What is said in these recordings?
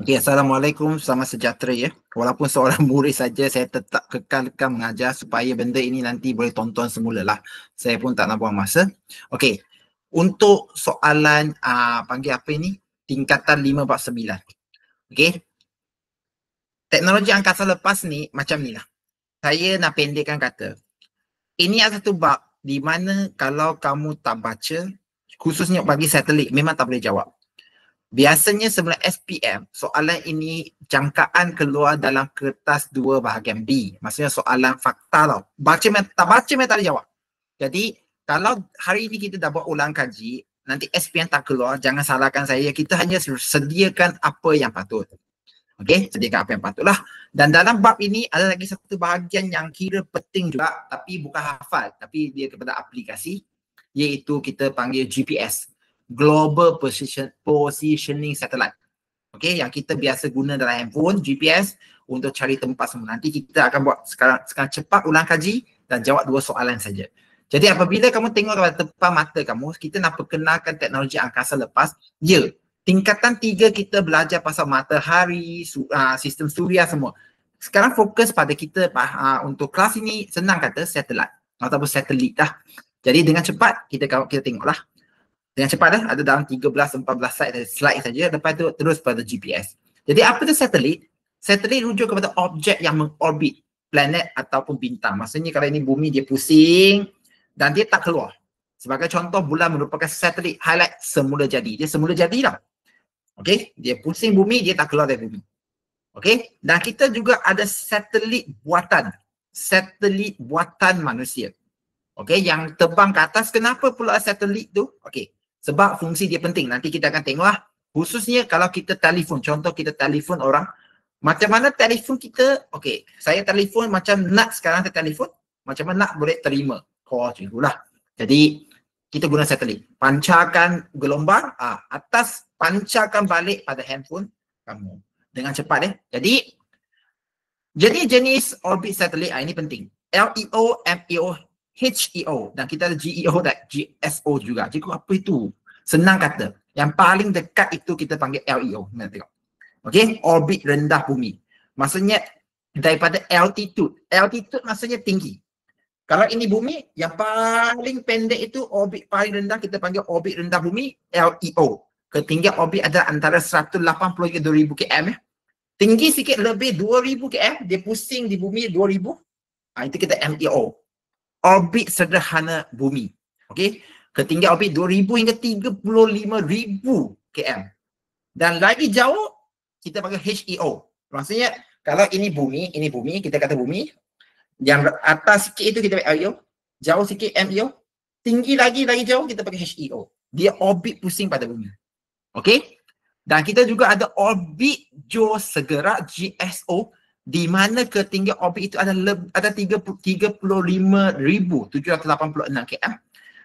Okay, Assalamualaikum, selamat sejahtera ya. Walaupun seorang murid saja, saya tetap kekalkan mengajar supaya benda ini nanti boleh tonton semula lah. Saya pun tak nak buang masa. Okay, untuk soalan panggil apa ini? Tingkatan 5/9. Okay, teknologi angkasa lepas ni macam ni lah. Saya nak pendekkan kata. Ini ada satu bab di mana kalau kamu tak baca, khususnya bagi satelit, memang tak boleh jawab. Biasanya sebelum SPM, soalan ini jangkaan keluar dalam kertas 2 bahagian B. Maksudnya soalan fakta tau. Tak baca memang tak boleh jawab. Jadi, kalau hari ini kita dah buat ulang kaji, nanti SPM tak keluar, jangan salahkan saya. Kita hanya sediakan apa yang patut. Okey, sediakan apa yang patutlah. Dan dalam bab ini ada lagi satu bahagian yang kira penting juga, tapi bukan hafal, tapi dia kepada aplikasi, iaitu kita panggil GPS. Global Positioning Satellite. Okay, yang kita biasa guna dalam handphone, GPS untuk cari tempat semua. Nanti kita akan buat sekarang cepat ulang kaji dan jawab 2 soalan saja. Jadi apabila kamu tengok pada depan mata kamu, kita nak perkenalkan teknologi angkasa lepas. Ya, tingkatan 3 kita belajar pasal matahari, sistem suria semua. Sekarang fokus pada kita untuk kelas ini senang kata satelit ataupun satelit dah. Jadi dengan cepat kita tengoklah. Dengan cepat ada dalam 13-14 slide saja, lepas tu terus pada GPS. Jadi apa tu satelit? Satelit rujuk kepada objek yang mengorbit planet ataupun bintang. Maksudnya kalau ini bumi dia pusing dan dia tak keluar. Sebagai contoh, bulan merupakan satelit highlight semula jadi. Dia semula jadi dah. Okey, dia pusing bumi, dia tak keluar dari bumi. Okey, dan kita juga ada satelit buatan. Satelit buatan manusia. Okey, yang terbang ke atas. Kenapa pula satelit tu? Okey, sebab fungsi dia penting. Nanti kita akan tengoklah. Khususnya kalau kita telefon. Contoh kita telefon orang. Macam mana telefon kita? Okey, saya telefon macam nak sekarang saya telefon. Macam mana nak boleh terima call macam itulah. Jadi kita guna satelit. Pancarkan gelombang atas, pancarkan balik pada handphone kamu. Dengan cepat Jadi jenis orbit satelit ini penting. LEO, MEO, HEO dan kita ada GEO dan GSO juga. Jadi apa itu? Senang kata. Yang paling dekat itu kita panggil LEO. Mana tengok. Okey, orbit rendah bumi. Maksudnya daripada altitude. Altitude maksudnya tinggi. Kalau ini bumi, yang paling pendek itu orbit paling rendah kita panggil orbit rendah bumi, LEO. Ketinggian orbit adalah antara 180 hingga 2000 km ya. Tinggi sikit lebih 2000 km, dia pusing di bumi 2000. Itu kita MEO. Orbit sederhana bumi. Okey, ketinggian orbit 2000 hingga 35000 km. Dan lagi jauh kita panggil HEO. Maksudnya kalau ini bumi, kita kata bumi. Yang atas sikit itu kita panggil LEO, jauh sikit MEO, tinggi lagi jauh kita panggil HEO. Dia orbit pusing pada bumi. Okey? Dan kita juga ada orbit geosegerak GSO, di mana ketinggian orbit itu ada 35,786 km.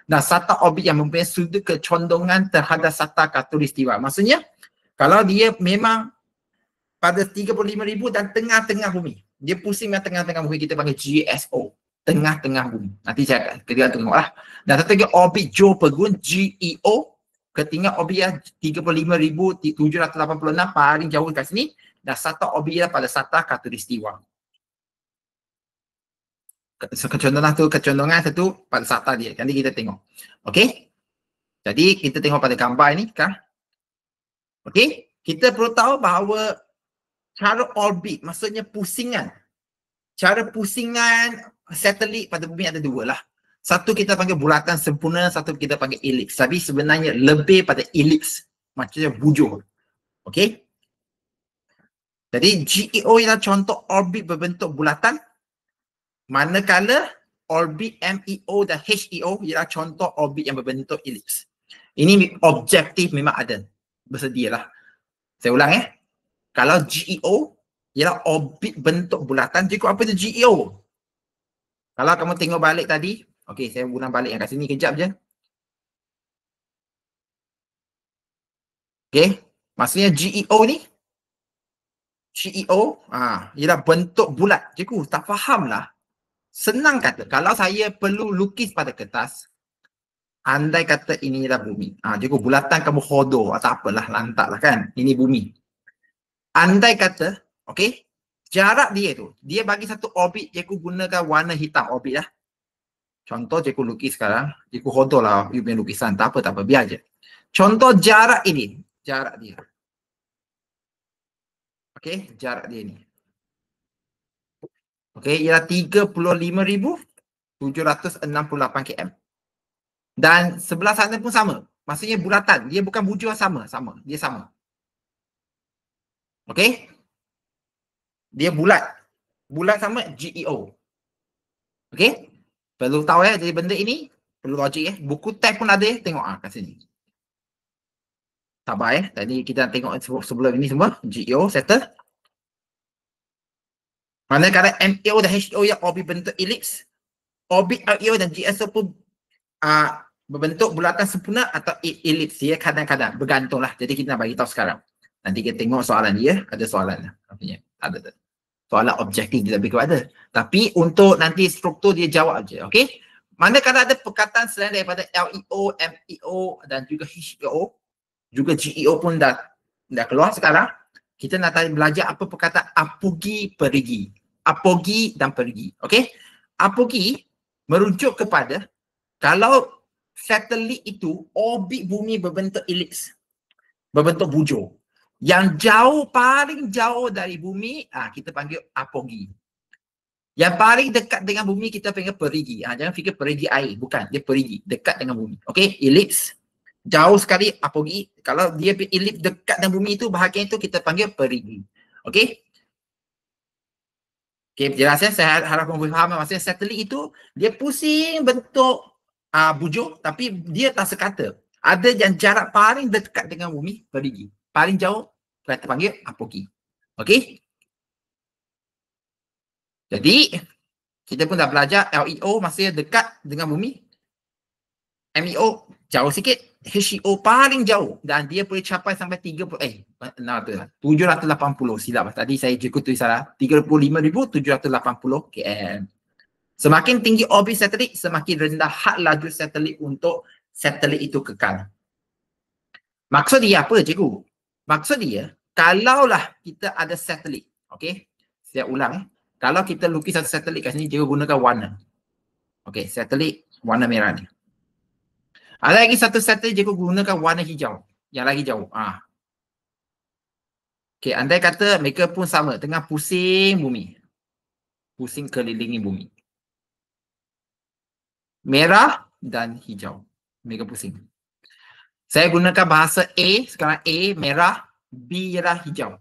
Dan sata orbit yang mempunyai sudut kecondongan terhadap sata khatulistiwa. Maksudnya, kalau dia memang pada 35,000 dan tengah-tengah bumi. Dia pusing dengan tengah-tengah bumi, kita panggil GSO. Tengah-tengah bumi. Nanti kita tengoklah. Dan satu lagi orbit geopegun GEO. Ketinggian orbit 35,786 paling jauh kat sini. Dan sata orbit pada sata khatulistiwa. Kecondongan satu pada sata dia. Nanti kita tengok. Okey. Jadi kita tengok pada gambar ini kan. Okey. Kita perlu tahu bahawa cara orbit maksudnya pusingan. Cara pusingan satelit pada bumi ada 2 lah. Satu kita panggil bulatan sempurna, satu kita panggil elips. Tapi sebenarnya lebih pada elips. Macamnya bujur. Okey. Jadi GEO ialah contoh orbit berbentuk bulatan. Manakala orbit MEO dan HEO ialah contoh orbit yang berbentuk elips. Ini objektif memang ada. Bersedialah. Saya ulang Kalau GEO ialah orbit bentuk bulatan. Jadi apa itu GEO? Kalau kamu tengok balik tadi, okey, saya ulang balik yang kat sini kejap je. Okey, maksudnya GEO ni, GEO ialah bentuk bulat. Cikgu tak faham lah. Senang kata, kalau saya perlu lukis pada kertas, andai kata ini ialah bumi. Cikgu bulatan kamu hodoh atau apalah, lantak lah kan. Ini bumi. Andai kata, okey, jarak dia tu, dia bagi satu orbit, cikgu gunakan warna hitam orbit lah. Contoh cikgu lukis sekarang, cikgu hodor lah you punya lukisan, tak apa, biar je. Contoh jarak ini, jarak dia. Okey, jarak dia ni. Okey, ialah 35,768 km. Dan sebelah sana pun sama. Maksudnya bulatan, dia bukan bujur, sama. Dia sama. Okey? Dia bulat. Bulat sama GEO. Okey? Perlu tahu jadi benda ini perlu logik Buku teks pun ada tengok kat sini. Sabar tadi kita tengok sebelum ini semua GEO settle. Manakala MAO dan HO yang orbit bentuk elips, orbit LEO dan GSO pun berbentuk bulatan sempurna atau elips. Dia kadang-kadang bergantunglah. Jadi kita nak bagi tahu sekarang. Nanti kita tengok soalan dia, ada soalan ada soalan objektif dia lebih kepada. Tapi untuk nanti struktur dia jawab je, okey? Manakala ada perkataan selain daripada LEO, MEO dan juga HEO, juga GEO pun dah keluar sekarang. Kita nak belajar apa perkataan apogee perigi. Apogee dan perigi, okey? Apogee merujuk kepada kalau satelit itu orbit bumi berbentuk elips, berbentuk bujur. Yang jauh, paling jauh dari bumi, kita panggil apogee. Yang paling dekat dengan bumi kita panggil perigi. Jangan fikir perigi air, bukan. Dia perigi, dekat dengan bumi. Okey, elips. Jauh sekali apogee. Kalau dia elips dekat dengan bumi itu, bahagian itu kita panggil perigi. Okey? Okey, jelas saya harap kamu faham. Maksudnya satelit itu, dia pusing bentuk bujur, tapi dia tak sekata. Ada yang jarak paling dekat dengan bumi, perigi. Paling jauh, kita panggil apogee. Okey? Jadi, kita pun dah belajar LEO masih dekat dengan bumi. MEO jauh sikit. HEO paling jauh. Dan dia boleh capai sampai 780. Silap. Tadi saya cukup tulis salah. 35,780 km. Semakin tinggi orbit satelit, semakin rendah had laju satelit untuk satelit itu kekal. Maksud dia apa, cikgu? Maksud dia, kalaulah kita ada satelit, okey? Saya ulang Kalau kita lukis satu satelit kat sini, cikgu gunakan warna. Okey, satelit warna merah ni. Ada lagi satu satelit cikgu gunakan warna hijau. Yang lagi jauh. Okey, andai kata mereka pun sama, tengah pusing bumi. Pusing kelilingi bumi. Merah dan hijau. Mereka pusing. Saya gunakan bahasa A, sekarang A merah, B ialah hijau.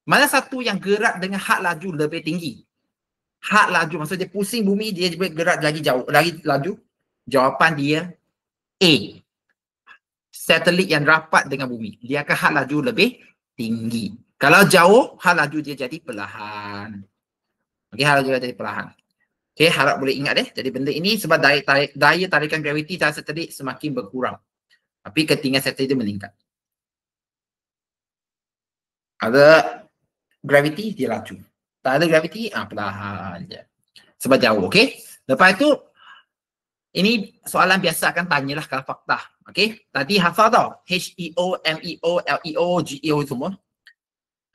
Mana satu yang gerak dengan had laju lebih tinggi? Had laju, maksud dia pusing bumi, dia gerak lagi jauh, lagi laju. Jawapan dia A. Satelit yang rapat dengan bumi, dia akan had laju lebih tinggi. Kalau jauh, had laju dia jadi perlahan. Okey, had laju dia jadi perlahan. Okey, harap boleh ingat Jadi benda ini sebab daya tarikan graviti terhadap satelit semakin berkurang. Tapi ketinggian satelit dia meningkat. Ada graviti, dia laju. Tak ada graviti, perlahan je. Sebab jauh, okey? Lepas itu, ini soalan biasa akan tanyalah kalau fakta. Okey? Tadi hafal tau. HEO, MEO, LEO, GEO semua.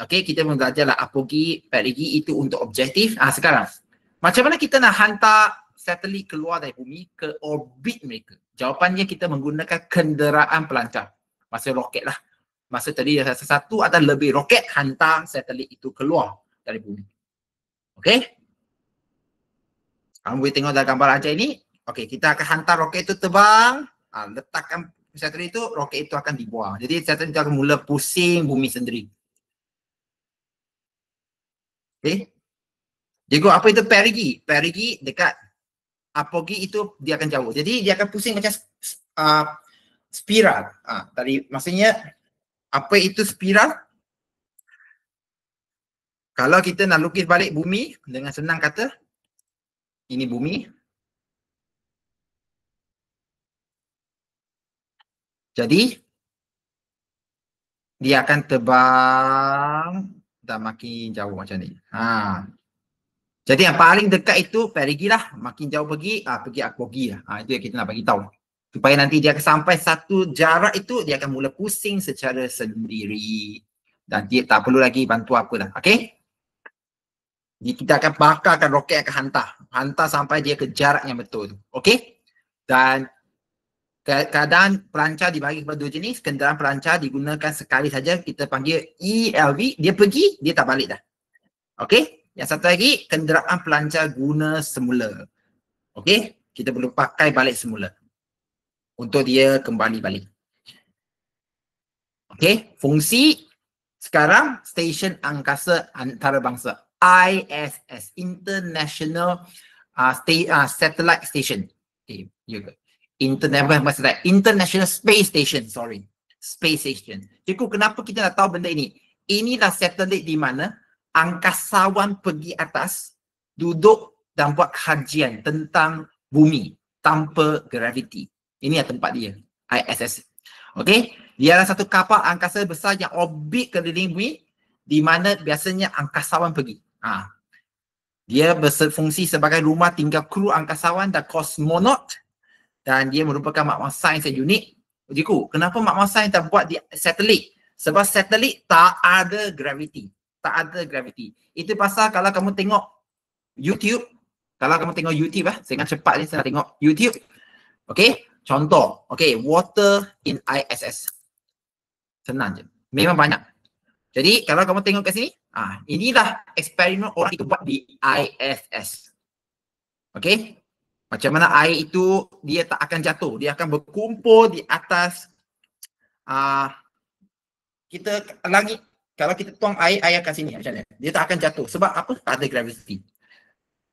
Okey, kita pun belajarlah apogee, perigi itu untuk objektif. Sekarang, macam mana kita nak hantar satelit keluar dari bumi ke orbit mereka? Jawapannya kita menggunakan kenderaan pelancar. Maksudnya roket lah. Maksud tadi satu atau lebih roket hantar satelit itu keluar dari bumi. Okey? Kamu boleh tengok dalam gambar aja ini. Okey, kita akan hantar roket itu terbang. Letakkan satelit itu, roket itu akan dibuang. Jadi satelit itu akan mula pusing bumi sendiri. Okey? Cikgu, apa itu perigi? Perigi dekat. Apogee itu dia akan jauh. Jadi dia akan pusing macam spiral. Tadi maksudnya apa itu spiral? Kalau kita nak lukis balik bumi dengan senang kata, ini bumi. Jadi dia akan terbang dan makin jauh macam ni. Jadi yang paling dekat itu perigi lah, makin jauh pergi, pergi apogee lah. Itu yang kita nak bagi tahu. Supaya nanti dia akan sampai satu jarak itu, dia akan mula pusing secara sendiri. Dan dia tak perlu lagi bantu apa dah. Okay? Jadi kita akan bakarkan roket, akan hantar sampai dia ke jarak yang betul. Okay? Dan keadaan pelancar dibagi kepada dua jenis. Kenderaan pelancar digunakan sekali saja, kita panggil ELV. Dia pergi, dia tak balik dah. Okay? Yang satu lagi, kenderaan pelancar guna semula. Okay? Kita perlu pakai balik semula untuk dia kembali balik. Okay? Fungsi sekarang stesen angkasa antarabangsa. ISS, International Satellite Station. Okay, International Space Station, sorry. Space Station. Cikgu, kenapa kita nak tahu benda ini? Inilah satelit di mana angkasawan pergi atas, duduk dan buat kajian tentang bumi tanpa graviti. Ini adalah tempat dia, ISS. Okay, dia adalah satu kapal angkasa besar yang orbit keliling bumi di mana biasanya angkasawan pergi. Dia berfungsi sebagai rumah tinggal kru angkasawan dan kosmonaut, dan dia merupakan maklumat sains yang unik. Cikgu, kenapa maklumat sains tak buat di satelit? Sebab satelit tak ada graviti. Tak ada graviti. Itu pasal kalau kamu tengok YouTube, saya ingat cepat ni, saya nak tengok YouTube. Okay, contoh. Okay, water in ISS. Senang je. Memang banyak. Jadi kalau kamu tengok kat sini, inilah eksperimen orang itu buat di ISS. Okay, macam mana air itu dia tak akan jatuh, dia akan berkumpul di atas kita langit. Kalau kita tuang air kat sini macam mana? Dia tak akan jatuh. Sebab apa? Tak ada gravity.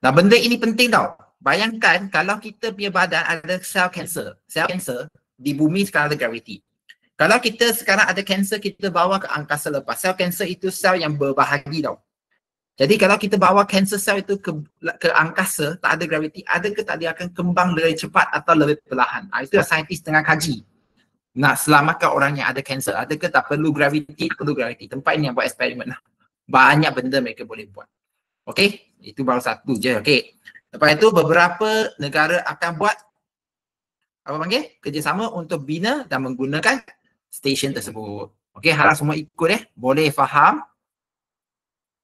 Nah, benda ini penting tau. Bayangkan kalau kita punya badan ada sel kanser. Sel kanser di bumi sekarang ada gravity. Kalau kita sekarang ada kanser, kita bawa ke angkasa lepas. Sel kanser itu sel yang berbahagi tau. Jadi kalau kita bawa kanser sel itu ke angkasa, tak ada gravity, adakah tak dia akan kembang lebih cepat atau lebih perlahan? Itu saintis tengah kaji. Nak selamatkan orang yang ada kanser, adakah tak perlu gravity? Perlu gravity. Tempat ini yang buat eksperimen lah. Banyak benda mereka boleh buat. Okey, itu baru satu je. Okey. Lepas itu beberapa negara akan buat kerjasama untuk bina dan menggunakan stesen tersebut. Okey, harap semua ikut Boleh faham?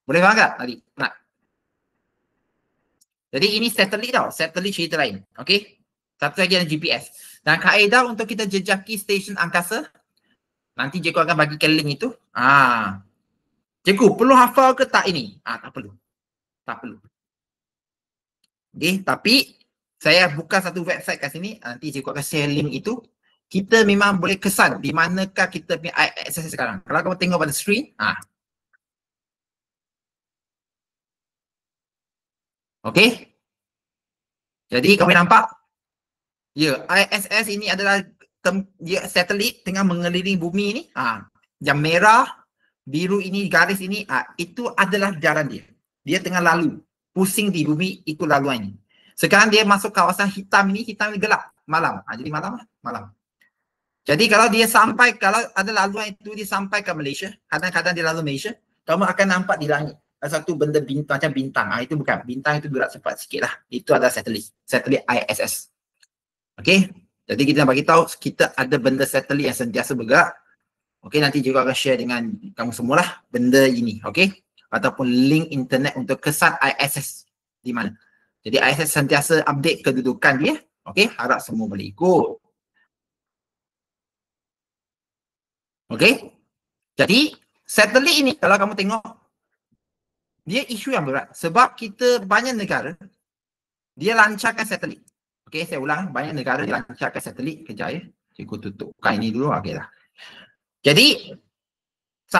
Boleh faham tak tadi? Nak. Jadi ini satelit tau. Satelit cerita lain. Okey. Satu lagi ada GPS. Dan kaedah untuk kita jejaki stesen angkasa, nanti cikgu akan bagikan link itu. Cikgu, perlu hafal ke tak ini? Tak perlu. Tak perlu. Okey, tapi saya buka satu website kat sini. Nanti cikgu akan share link itu. Kita memang boleh kesan di manakah kita punya ISS sekarang. Kalau kamu tengok pada screen, okey. Jadi kamu nampak? Ya, ISS ini adalah satelit tengah mengelilingi bumi ini. Yang merah, biru ini, garis ini, itu adalah jalan dia. Dia tengah lalu, pusing di bumi, ikut laluan ini. Sekarang dia masuk kawasan hitam ini gelap, malam. Jadi malam. Jadi kalau dia sampai, kalau ada laluan itu dia sampai ke Malaysia, kadang-kadang dia lalu Malaysia, kamu akan nampak di langit ada satu benda bintang, macam bintang. Itu bukan, bintang itu gerak cepat sikit lah. Itu adalah satelit ISS. Okey, jadi kita nak bagi tahu kita ada benda satelit yang sentiasa bergerak. Okey, nanti juga akan share dengan kamu semualah benda ini, okey? Ataupun link internet untuk kesan ISS di mana. Jadi ISS sentiasa update kedudukan dia. Okey, harap semua boleh ikut. Okey, jadi satelit ini kalau kamu tengok, dia isu yang berat sebab kita banyak negara dia lancarkan satelit. Okey, saya ulang, banyak negara dia lancarkan satelit. Kejap ya, cikgu tutupkan ini dulu. Okey lah. Jadi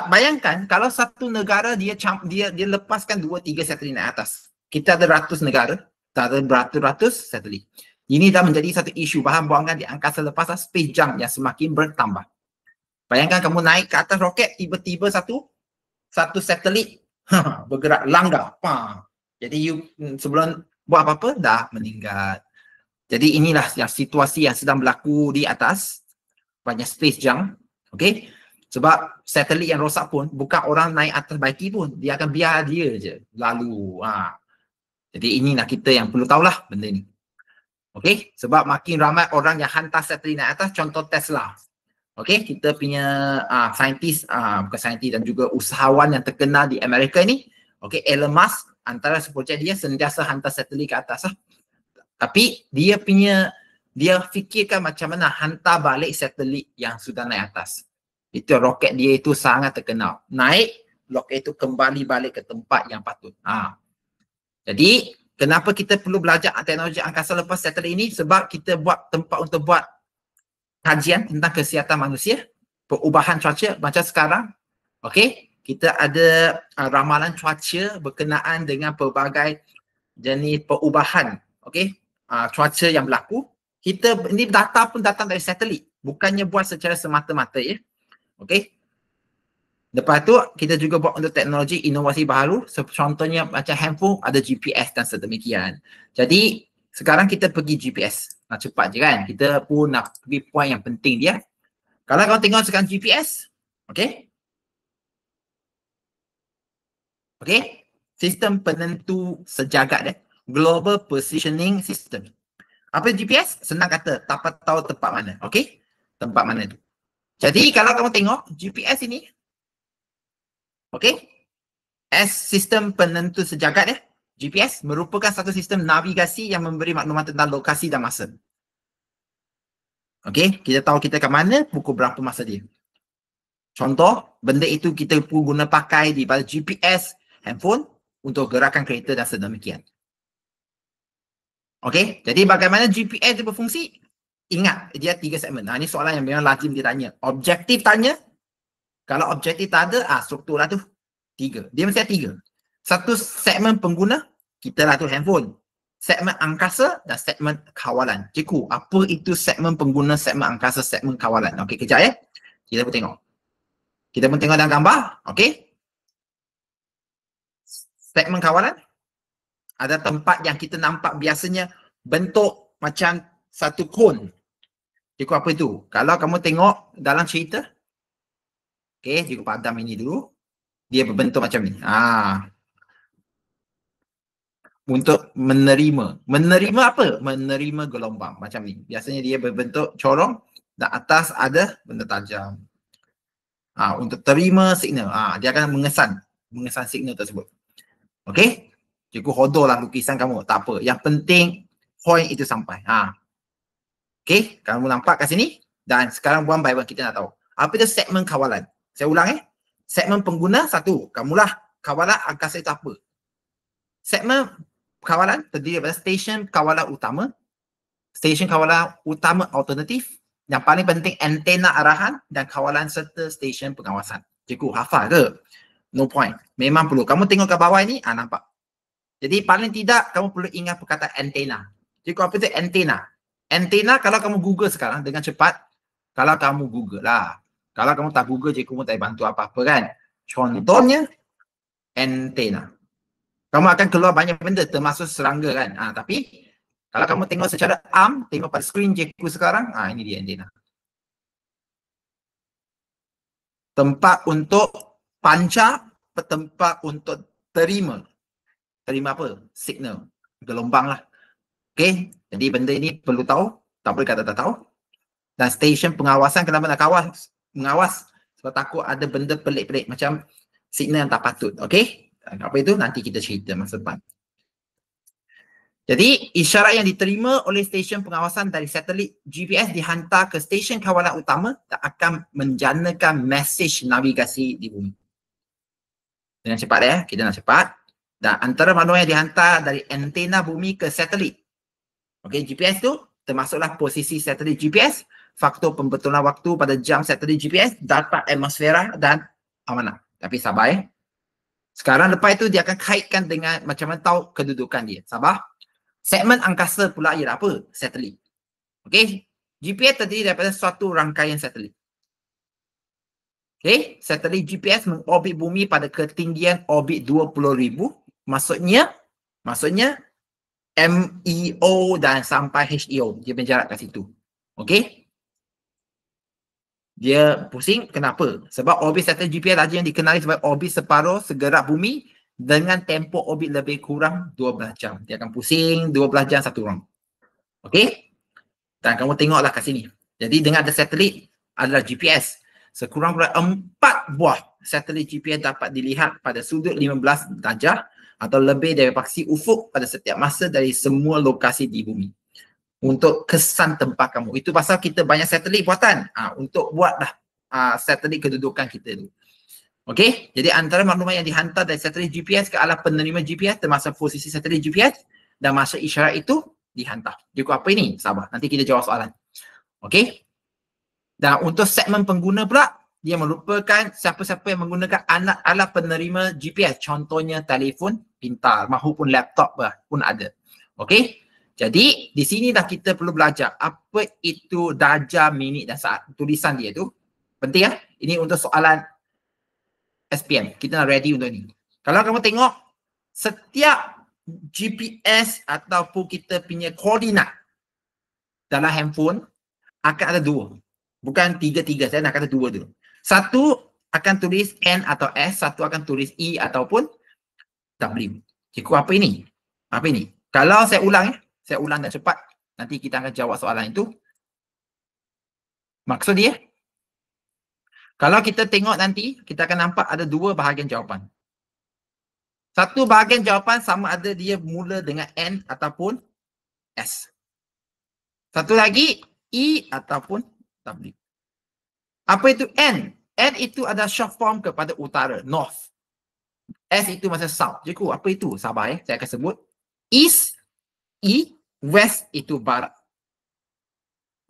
bayangkan kalau satu negara dia lepaskan 2-3 satelit naik atas. Kita ada ratus negara, tak ada beratus-ratus satelit. Ini dah menjadi satu isu bahan buangan di angkasa lepas space junk yang semakin bertambah. Bayangkan kamu naik ke atas roket, tiba-tiba satu satelit bergerak langgar. Jadi sebelum buat apa-apa dah meninggal. Jadi inilah yang situasi yang sedang berlaku di atas banyak space junk. Okey. Sebab satelit yang rosak pun bukan orang naik atas baiki pun, dia akan biar dia je lalu. Jadi inilah kita yang perlu tahulah benda ni. Okey, sebab makin ramai orang yang hantar satelit naik atas, contoh Tesla. Okey, kita punya saintis, bukan saintis dan juga usahawan yang terkenal di Amerika ni, okey, Elon Musk, antara projek dia sentiasa hantar satelit ke atas lah. Tapi dia fikirkan macam mana hantar balik satelit yang sudah naik atas. Itu roket dia itu sangat terkenal. Naik, roket itu kembali balik ke tempat yang patut. Jadi, kenapa kita perlu belajar teknologi angkasa lepas satelit ini? Sebab kita buat tempat untuk buat kajian tentang kesihatan manusia, perubahan cuaca macam sekarang. Okey, kita ada ramalan cuaca berkenaan dengan pelbagai jenis perubahan, okey, cuaca yang berlaku. Kita ini data pun datang dari satelit, bukannya buat secara semata-mata ya. Okey. Lepas tu kita juga buat untuk teknologi inovasi baru, contohnya macam handphone ada GPS dan sedemikian. Jadi sekarang kita pergi GPS. Nak cepat je kan? Kita pun nak pergi point yang penting dia. Kalau kau tengok sekarang GPS, okey? Okey? Sistem penentu sejagat dia. Global Positioning System. Apa GPS? Senang kata, dapat tahu tempat mana. Okey? Tempat mana tu. Jadi kalau kamu tengok GPS ini, okey? Sistem penentu sejagat dia. GPS merupakan satu sistem navigasi yang memberi maklumat tentang lokasi dan masa. Okey, kita tahu kita kat mana, pukul berapa masa dia. Contoh, benda itu kita pun guna pakai di pada GPS handphone untuk gerakan kereta dan sedemikian. Okey, jadi bagaimana GPS itu berfungsi? Ingat, dia 3 segmen. Ini soalan yang memang lazim ditanya. Objektif tanya, kalau objektif tak ada, struktur lah tu 3. Dia mesti ada 3. Satu segmen pengguna, kita lah tu handphone. Segmen angkasa dan segmen kawalan. Cikgu, apa itu segmen pengguna, segmen angkasa, segmen kawalan? Okey, kejap ya. Kita pun tengok. Kita pun tengok dalam gambar. Okey. Segmen kawalan. Ada tempat yang kita nampak biasanya bentuk macam satu kon. Cikgu, apa itu? Kalau kamu tengok dalam cerita. Okey, cikgu padam ini dulu. Dia berbentuk macam ni. Untuk menerima. Menerima apa? Menerima gelombang. Macam ni. Biasanya dia berbentuk corong dan atas ada benda tajam. Untuk terima signal. Dia akan mengesan signal tersebut. Okey? Cikgu hodorlah lukisan kamu. Tak apa. Yang penting point itu sampai. Okey? Kamu nampak kat sini? Dan sekarang one by one kita nak tahu. Apa itu segmen kawalan? Saya ulang Segmen pengguna satu. Kamulah kawalan angkasa itu apa? Segmen kawalan terdiri daripada stesen kawalan utama, stesen kawalan utama alternatif, yang paling penting antena arahan dan kawalan serta stesen pengawasan. Cikgu, hafal ke? No point. Memang perlu. Kamu tengok ke bawah ini, nampak. Jadi paling tidak kamu perlu ingat perkataan antena. Cikgu, apa itu antena? Antena kalau kamu Google sekarang dengan cepat, kalau kamu Google lah. Kalau kamu tak Google, cikgu pun tak bantu apa-apa kan. Contohnya, antena. Kamu akan keluar banyak benda termasuk serangga kan. Tapi kalau kamu tengok secara tengok pada skrin cikgu sekarang, ini dia antena. Tempat untuk pancar, tempat untuk terima. Terima apa? Signal. Gelombang lah. Okey, jadi benda ini perlu tahu. Tak boleh kata tak tahu. Dan stesen pengawasan, kenapa nak mengawas? Sebab takut ada benda pelik-pelik macam signal yang tak patut. Okey? Apa itu? Nanti kita cerita masa depan. Jadi, isyarat yang diterima oleh stesen pengawasan dari satelit GPS dihantar ke stesen kawalan utama dan akan menjanakan mesej navigasi di bumi. Dengan cepat ya, kita nak cepat. Dan antara maklumat yang dihantar dari antena bumi ke satelit. Okey, GPS tu termasuklah posisi satelit GPS, faktor pembetulan waktu pada jam satelit GPS, data atmosfera dan amanah. Tapi sabar ya. Sekarang lepas itu dia akan kaitkan dengan macam mana tahu kedudukan dia. Sabar. Segmen angkasa pula ialah apa? Satelit. Okey. GPS terdiri daripada suatu rangkaian satelit. Okey. Satelit GPS mengorbit bumi pada ketinggian orbit 20,000. Maksudnya MEO dan sampai HEO. Dia berjarak kat situ. Okey. Dia pusing, kenapa? Sebab orbit satelit GPS saja yang dikenali sebagai orbit separuh segerak bumi dengan tempoh orbit lebih kurang 12 jam. Dia akan pusing 12 jam satu round. Okey? Dan kamu tengoklah kat sini. Jadi dengan ada satelit, adalah GPS. Sekurang-kurangnya 4 buah satelit GPS dapat dilihat pada sudut 15 darjah atau lebih dari paksi ufuk pada setiap masa dari semua lokasi di bumi. Untuk kesan tempat kamu. Itu pasal kita banyak satelit buatan untuk buat satelit kedudukan kita tu. Okey, jadi antara maklumat yang dihantar dari satelit GPS ke arah penerima GPS termasuk posisi satelit GPS dan masa isyarat itu dihantar. Jadi apa ini? Sabar, nanti kita jawab soalan. Okey. Dan untuk segmen pengguna pula, dia merupakan siapa-siapa yang menggunakan alat penerima GPS. Contohnya telefon pintar mahupun laptop pun ada. Okey. Jadi di sini dah kita perlu belajar apa itu darjah, minit dan saat. Tulisan dia tu penting ya. Ini untuk soalan SPM. Kita nak ready untuk ni. Kalau kamu tengok setiap GPS ataupun kita punya koordinat dalam handphone akan ada dua. Bukan tiga-tiga, saya nak kata dua dulu. Satu akan tulis N atau S, satu akan tulis E ataupun W. Cikgu, apa ini? Apa ini? Kalau saya ulang saya ulang dah cepat. Nanti kita akan jawab soalan itu. Maksud dia, kalau kita tengok nanti, kita akan nampak ada dua bahagian jawapan. Satu bahagian jawapan sama ada dia mula dengan N ataupun S. Satu lagi E ataupun W. Apa itu N? N itu ada short form kepada utara, north. S itu macam south. Cikgu, apa itu? Sabar saya akan sebut. East, E, west itu barat.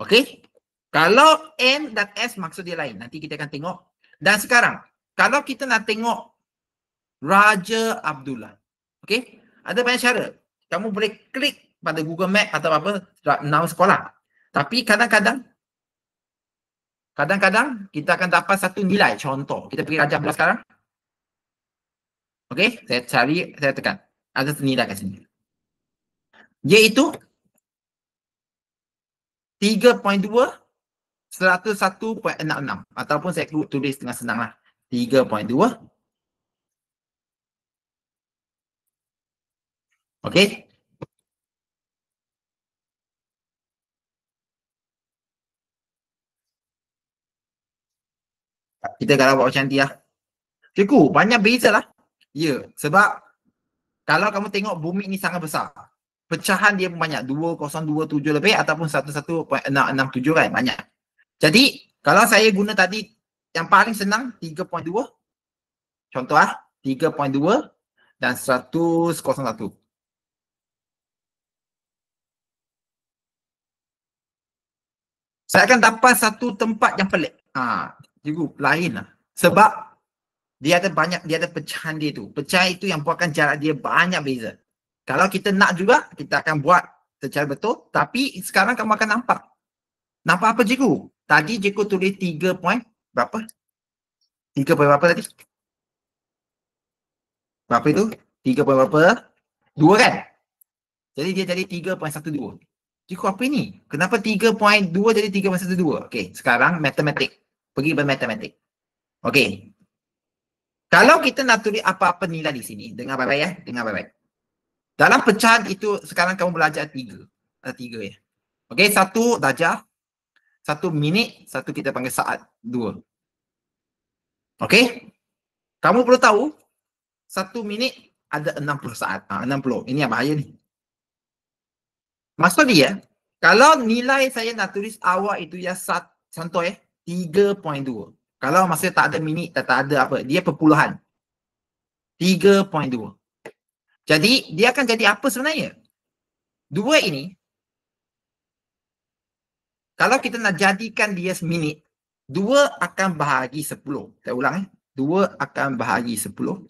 Okey? Kalau N dan S maksud dia lain. Nanti kita akan tengok. Dan sekarang, kalau kita nak tengok Raja Abdullah. Okey? Ada banyak cara. Kamu boleh klik pada Google Map atau apa, nama sekolah. Tapi kadang-kadang kita akan dapat satu nilai. Contoh, kita pergi Raja Abdullah sekarang. Okey, saya cari, saya tekan. Ada nilai kat sini. Iaitu 3.2 101.66 ataupun saya tulis dengan senang lah. 3.2. Okey. Kita kalau buat macam nanti lah. Cikgu, banyak beza lah. Ya, sebab kalau kamu tengok bumi ni sangat besar. Pecahan dia pun banyak. 2027 lebih ataupun 11.667 kan. Banyak. Jadi, kalau saya guna tadi yang paling senang 3.2. Contoh lah. 3.2 dan 101. Saya akan dapat satu tempat yang pelik. Cikgu, lain lah. Sebab dia ada pecahan dia tu. Pecahan itu yang buatkan jarak dia banyak beza. Kalau kita nak juga, kita akan buat secara betul. Tapi sekarang kamu akan nampak. Nampak apa cikgu? Tadi cikgu tulis 3 point berapa? 3 point berapa tadi? Berapa itu? 3 point berapa? 2 kan? Jadi dia jadi 3.12. Cikgu, apa ini? Kenapa 3.2 jadi 3.12? Okey, sekarang matematik. Pergi bermatematik. Okey. Kalau kita nak tulis apa-apa nilai di sini, dengar baik-baik ya, dengar baik-baik. Dalam pecahan itu sekarang kamu belajar 3. Ada 3 ya. Okey, 1 darjah, 1 minit, 1 kita panggil saat, 2. Okey? Kamu perlu tahu 1 minit ada 60 saat. 60. Ini yang bahaya ni. Maksud dia, kalau nilai saya nak tulis awal itu ya contoh 3.2. Kalau masa tak ada minit, tak ada apa, dia perpuluhan. 3.2. Jadi, dia akan jadi apa sebenarnya? 2 ini, kalau kita nak jadikan dia minit, 2 akan bahagi 10. Saya ulang 2 akan bahagi 10.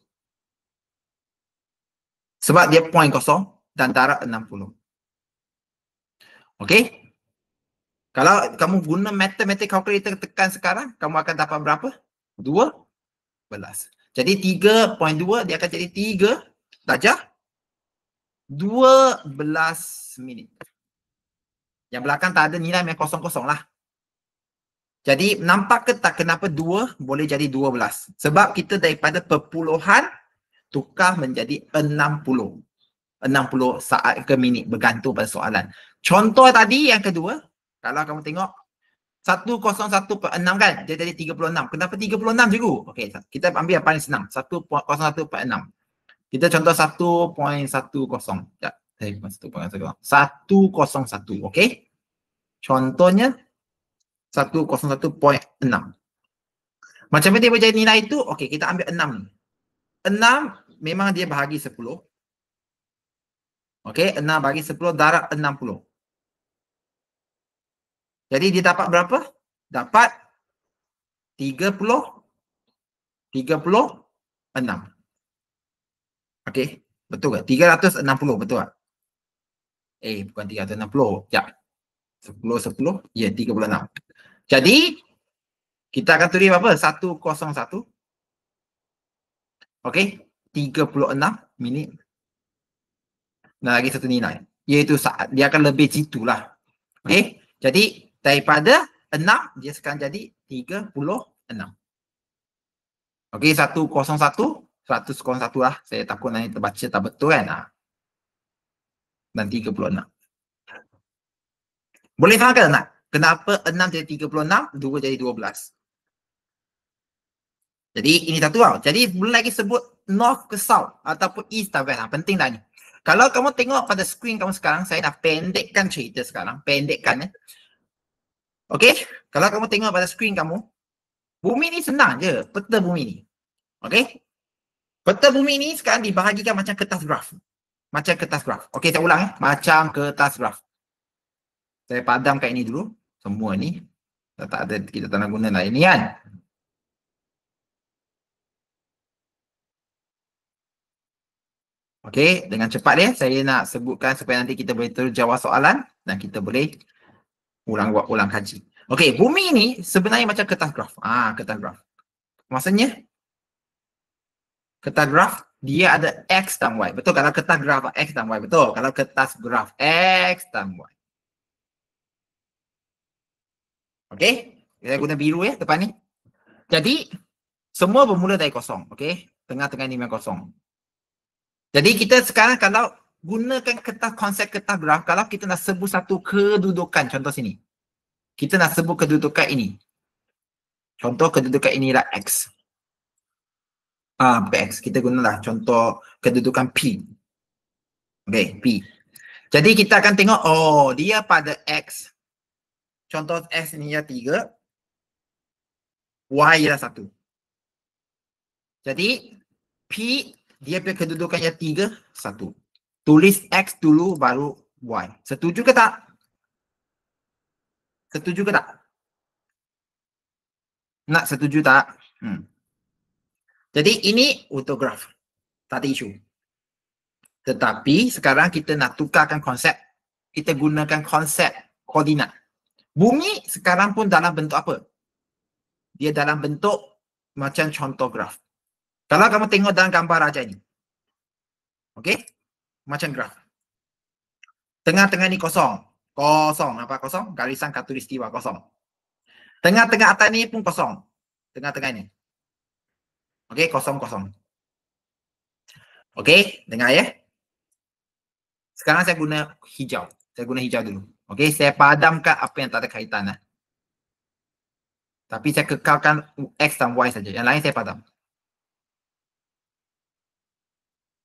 Sebab dia point kosong dan darab 60. Okey? Kalau kamu guna matematik calculator tekan sekarang, kamu akan dapat berapa? 12. Jadi 3.2 dia akan jadi 3 darjah 12 minit. Yang belakang tak ada nilai yang kosong-kosong lah. Jadi nampak ke tak kenapa 2 boleh jadi 12? Sebab kita daripada perpuluhan tukar menjadi 60. 60 saat ke minit bergantung pada soalan. Contoh tadi yang kedua, kalau kamu tengok 101/6 kan? Dia jadi 36. Kenapa 36 cikgu? Okey, kita ambil yang paling senang. 101/6. Kita contoh 1.10. Sekejap. 1.10. 101. Okey. Contohnya 101.6. Macam mana dia boleh jadi nilai itu? Okey, kita ambil 6 ni. 6 memang dia bahagi 10. Okey, 6 bagi 10 darab 60. Jadi dia dapat berapa? Dapat 36. Okey, betul ke? 360, betul tak? Bukan 360. Sekejap. 10. Ya, 36. Jadi, kita akan tulis apa? 101. Okey, 36 minit. Dan lagi satu nilai. Iaitu saat. Dia akan lebih situlah. Okey, jadi daripada 6, dia sekarang jadi 36. Okey, 101. 101 lah. Saya takut nanti terbaca tak betul kan. Dan 36. Boleh faham ke tak? Kenapa 6 jadi 36, 2 jadi 12. Jadi ini satu tau. Jadi belum lagi sebut north ke south ataupun east ke west. Penting dah ni. Kalau kamu tengok pada skrin kamu sekarang, saya dah pendekkan cerita sekarang. Pendekkan. Okey? Kalau kamu tengok pada skrin kamu, bumi ni senang je. Peta bumi ni. Okey? Peta bumi ni sekarang dibahagikan macam kertas graf. Macam kertas graf. Okey, saya ulang. Macam kertas graf. Saya padamkan ini dulu. Semua ni. Tak ada, kita tak nak guna lah ini kan. Okey, dengan cepat dia saya nak sebutkan supaya nanti kita boleh terus jawab soalan dan kita boleh ulang kaji. Okey, bumi ni sebenarnya macam kertas graf. Kertas graf. Maksudnya kertas graf dia ada X dan Y. Betul, kalau kertas graf X dan Y. Betul, kalau kertas graf X dan Y. Okey, saya guna biru ya depan ni. Jadi semua bermula dari kosong. Okey, tengah-tengah ni memang kosong. Jadi kita sekarang kalau gunakan konsep kertas graf, kalau kita nak sebut satu kedudukan, contoh sini. Kita nak sebut kedudukan ini. Contoh kedudukan inilah X. Bukan X. Kita gunalah contoh kedudukan P. Okey, P. Jadi kita akan tengok, dia pada X. Contoh X ni ya 3. Y ialah 1. Jadi P dia punya kedudukannya 3, 1. Tulis X dulu baru Y. Setuju ke tak? Setuju ke tak? Nak setuju tak? Jadi ini untuk graf. Tak ada isu. Tetapi sekarang kita nak tukarkan konsep. Kita gunakan konsep koordinat. Bumi sekarang pun dalam bentuk apa? Dia dalam bentuk macam contoh graf. Kalau kamu tengok dalam gambar raja ini. Okey? Macam graf. Tengah-tengah ni kosong. Kosong. Apa kosong? Garisan khatulistiwa kosong. Tengah-tengah atas ni pun kosong. Tengah-tengah ni. Okey, kosong-kosong. Okey, dengar ya. Sekarang saya guna hijau. Saya guna hijau dulu. Okey, saya padamkan apa yang tak ada kaitan. Tapi saya kekalkan X dan Y saja. Yang lain saya padam.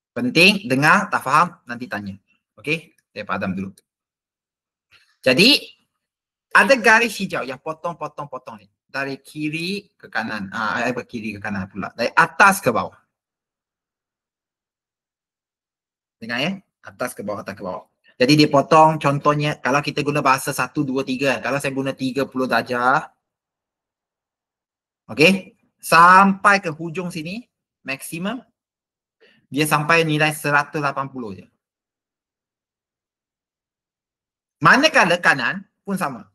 Penting, dengar, tak faham, nanti tanya. Okey, saya padam dulu. Jadi, ada garis hijau yang potong-potong-potong ni. Dari kiri ke kanan. Kiri ke kanan pula. Dari atas ke bawah. Dengar ya. Atas ke bawah, atas ke bawah. Jadi dia potong contohnya, kalau kita guna bahasa 1, 2, 3. Kalau saya guna 30 darjah. Okey. Sampai ke hujung sini. Maksimum. Dia sampai nilai 180 je. Manakala kanan pun sama.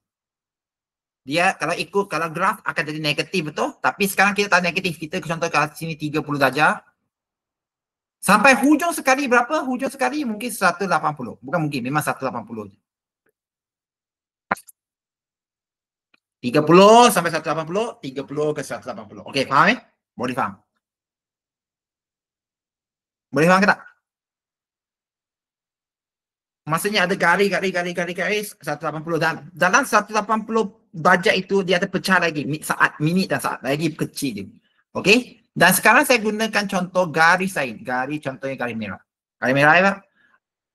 Dia kalau ikut, kalau graf akan jadi negatif, betul? Tapi sekarang kita tak negatif. Kita contoh kat sini 30 darjah. Sampai hujung sekali berapa? Hujung sekali mungkin 180. Bukan mungkin, memang 180 je. 30 sampai 180, 30 ke 180. Okey, faham Boleh faham? Boleh faham ke tak? Maksudnya ada garis 180 dan dalam 180 darjah itu dia ada pecah lagi, saat, minit dan saat, lagi kecil dia. Okey? Dan sekarang saya gunakan contoh garis lain. Contohnya garis merah. Garis merah apa?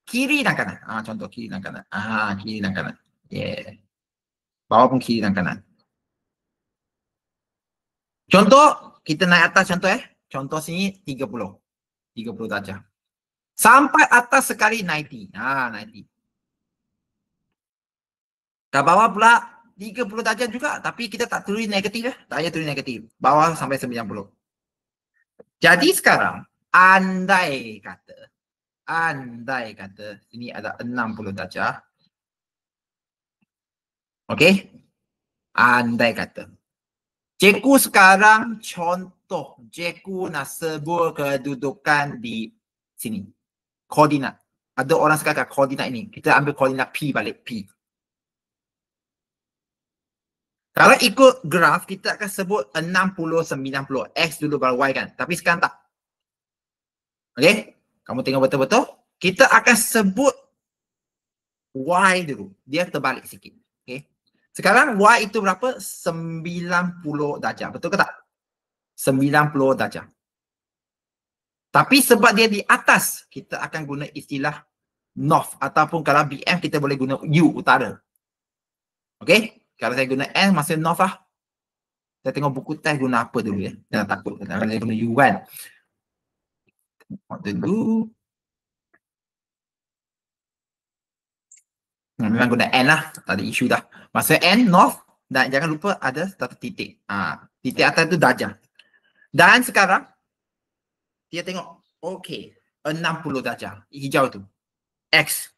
Kiri dan kanan. Contoh kiri dan kanan. Kiri dan kanan. Yeah. Bawah pun kiri dan kanan. Contoh, kita naik atas contoh Contoh sini 30 darjah. Sampai atas sekali 90. 90. Ke bawah pula 30 darjah juga, tapi kita tak tulis negatif Tak payah tulis negatif. Bawah sampai 90. Jadi sekarang, andai kata sini ada 60 darjah. Okey? Andai kata. Cikgu sekarang contoh, cikgu nak sebut kedudukan di sini. Koordinat. Ada orang sekarang koordinat ini. Kita ambil koordinat P balik, P. Kalau ikut graf, kita akan sebut 60, 90. X dulu baru Y kan. Tapi sekarang tak. Okey? Kamu tengok betul-betul. Kita akan sebut Y dulu. Dia terbalik sikit. Okey? Sekarang Y itu berapa? 90 darjah. Betul ke tak? 90 darjah. Tapi sebab dia di atas, kita akan guna istilah north. Ataupun kalau BM, kita boleh guna U, utara. Okey? Kalau saya guna N, masih north lah. Saya tengok buku test guna apa dulu ya. Jangan takut. Jangan saya guna U kan. What to do? Memang guna N lah. Tak ada isu dah. Masa N, north. Dan jangan lupa ada satu titik. Titik atas itu darjah. Dan sekarang, dia tengok. Okey. 60 darjah. Hijau tu. X.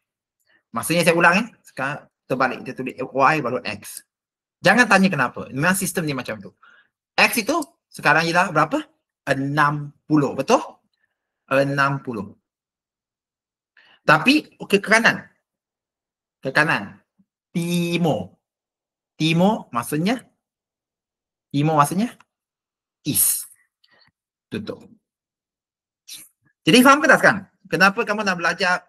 Maksudnya saya ulang Sekarang terbalik. Dia tulis Y baru X. Jangan tanya kenapa. Memang sistem dia macam tu. X itu sekarang ialah berapa? 60. Betul? 60. Tapi ke kanan. Ke kanan. Timur. Timur maksudnya east. Tutup. Jadi faham ke tak sekarang? Kenapa kamu nak belajar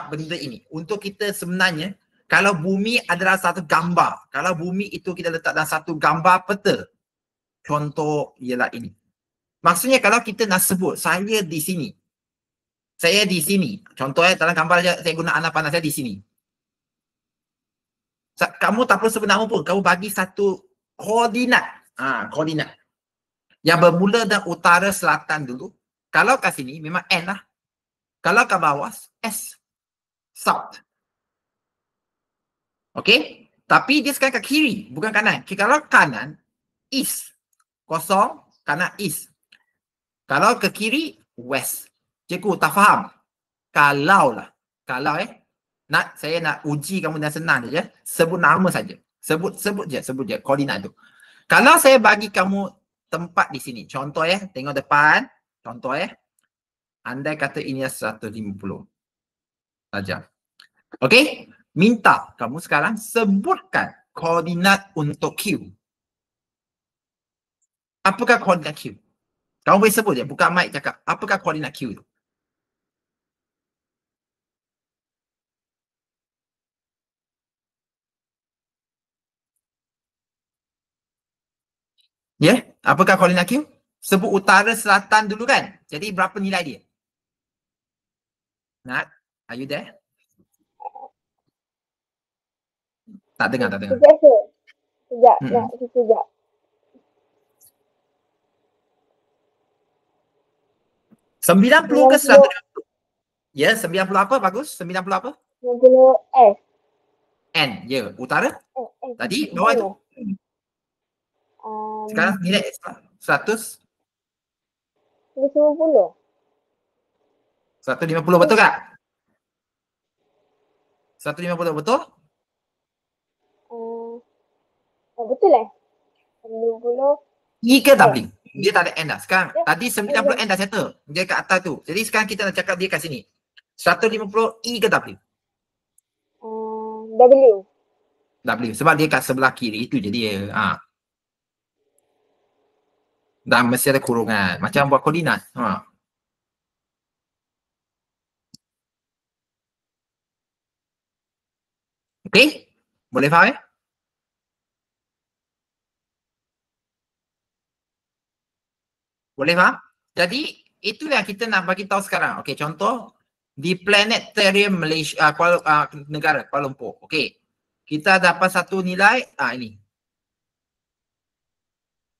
benda ini? Untuk kita sebenarnya, kalau bumi adalah satu gambar. Kalau bumi itu kita letak dalam satu gambar peta. Contoh ialah ini. Maksudnya kalau kita nak sebut, saya di sini. Saya di sini. Contohnya dalam gambar saya guna anak panah saya di sini. Kamu tak perlu sebut nama pun. Kamu bagi satu koordinat. Koordinat. Yang bermula dari utara selatan dulu. Kalau kat sini memang N lah. Kalau kat bawah S. South. Okey? Tapi dia sekarang kat kiri. Bukan kanan. Kalau kanan, east. Kosong, kanan east. Kalau ke kiri, west. Cikgu tak faham? Kalau saya nak uji kamu dan senang je. Sebut nama saja. Sebut je koordinat tu. Kalau saya bagi kamu tempat di sini. Contoh tengok depan. Contoh andai kata ini 150 saja. Okey? Minta kamu sekarang sebutkan koordinat untuk Q. Apakah koordinat Q? Kamu boleh sebut je. Buka mic cakap. Apakah koordinat Q tu? Apakah koordinat Q? Sebut utara selatan dulu kan? Jadi berapa nilai dia? Nat, are you there? Tak dengar. Sekejap, nak sekejap. 90 ke 150? Ya, 90 apa? Bagus. 90 apa? 90 S. N, utara. Tadi bawah itu. Sekarang nilai 100. 150. 150 betul tak? 150 betul? Betul 90. E ke W? Dia tak ada N dah. Sekarang tadi 90 N dah settle. Dia kat atas tu. Jadi sekarang kita nak cakap dia kat sini. 150 E ke W? W. W. Sebab dia kat sebelah kiri itu je dia. Dan mesti ada kurungan. Macam buat koordinat. Okey? Boleh faham Boleh faham? Jadi itu yang kita nak bagi tahu sekarang. Okey, contoh di planetarium Malaysia, negara Kuala Lumpur. Okey. Kita dapat satu nilai, ini.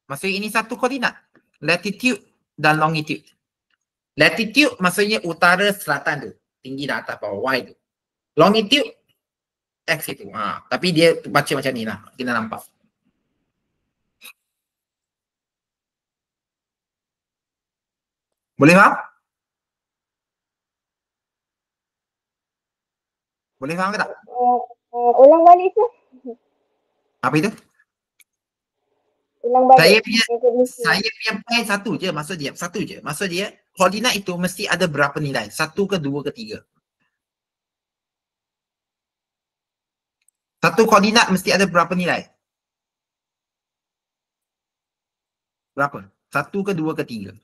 Maksudnya ini satu koordinat. Latitude dan longitude. Latitude maksudnya utara selatan tu. Tinggi dan atas bawah, Y tu. Longitude, X itu. Tapi dia baca macam ni lah. Kita nampak. Boleh faham? Boleh faham ke tak? Ulang balik tu. Apa itu? Ulang balik. Saya punya point satu je. Maksud dia, koordinat itu mesti ada berapa nilai? 1 ke 2 ke 3? Satu koordinat mesti ada berapa nilai? Berapa? 1 ke 2 ke 3?